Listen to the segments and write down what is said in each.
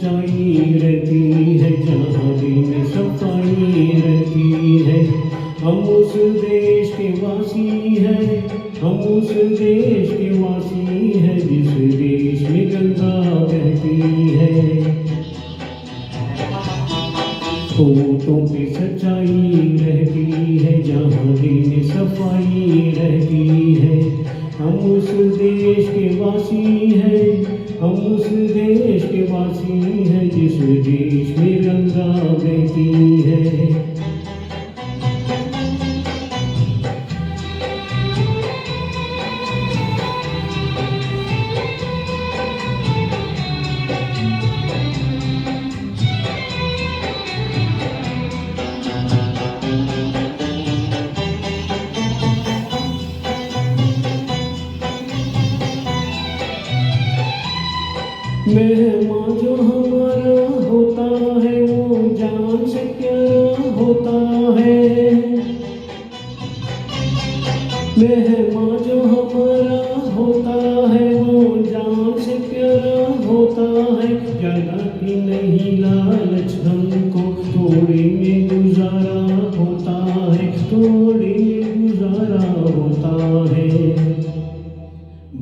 सच्चाई रहती है, जहाँ दिन सफाई रहती है। हम उस देश के वासी हैं, हम उस देश के वासी हैं, जिस देश में गंगा बहती है। होठों पे सच्चाई रहती है, जहाँ दिन सफाई रहती है। हम उस देश के वासी हैं, हम उस देश के वासी हैं, जिस देश में गंगा बहती है। मेहमान जो हमारा होता है, वो जान से प्यारा होता है। मेहमान जो हमारा होता है, वो जान से प्यारा होता है। ज्यादा भी नहीं लालच हमको, थोड़े में गुजारा होता है, थोड़े में गुजारा होता है।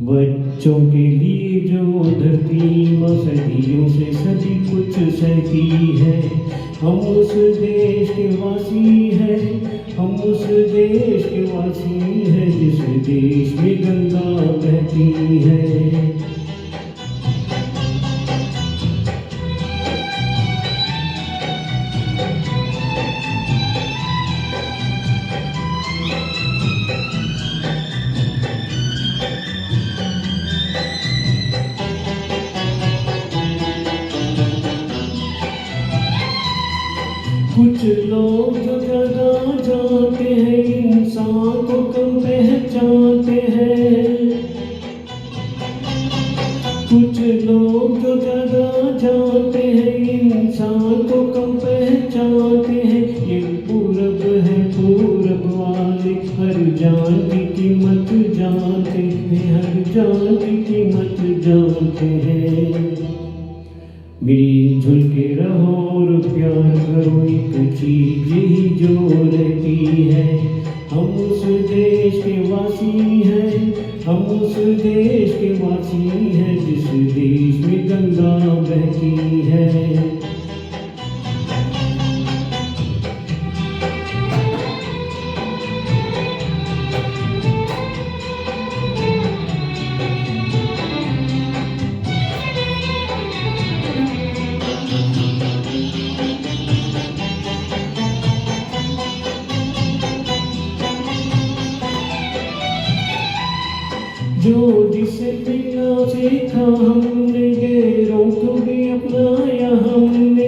बच्चों के लिए जो धरती माँ सदियों से सदी कुछ सहती है। हम उस देश के वासी हैं, हम उस देश के वासी हैं, जिस देश में गंगा बहती है। कुछ लोग जो ज्यादा जानते हैं, इंसान को कम पहचानते हैं। कुछ लोग जो ज्यादा जानते हैं, इंसान को कम पहचानते हैं। ये पूरब है, पूरब वाले हर जान की कीमत जानते हैं, हर जान की कीमत जानते हैं। मिलजुल के रहो और प्यार करो, एक चीज ही जो रहती है। हम उस देश के वासी हैं, हम उस देश के वासी हैं, जिस देश में गंगा बहती है। जो जिसे बिना सीखा हमने, गैरों को भी अपनाया हमने।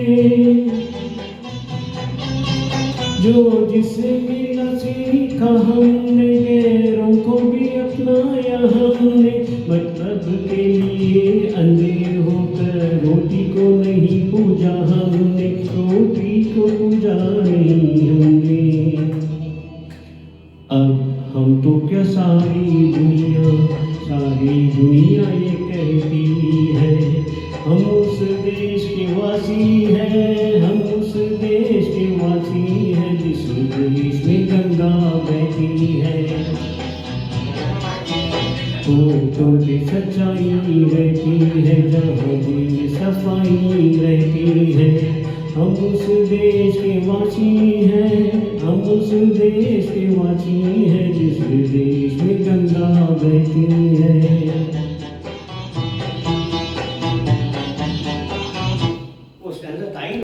जो जिसे बिना सीखा हमने, गैरों को भी अपनाया हमने। मतलब के लिए अंधे होकर रोटी को नहीं पूजा हमने, रोटी को पूजा नहीं हमने। अब हम तो क्या सारी दुनिया ये कहती है। हम उस देश के वासी हैं, हम उस देश के वासी हैं, जिस देश में गंगा बहती है। होठों पे सच्चाई रहती है, जहाँ दिन सफाई रहती है। हम उस देश के वासी हैं, हम उस देश के वासी हैं।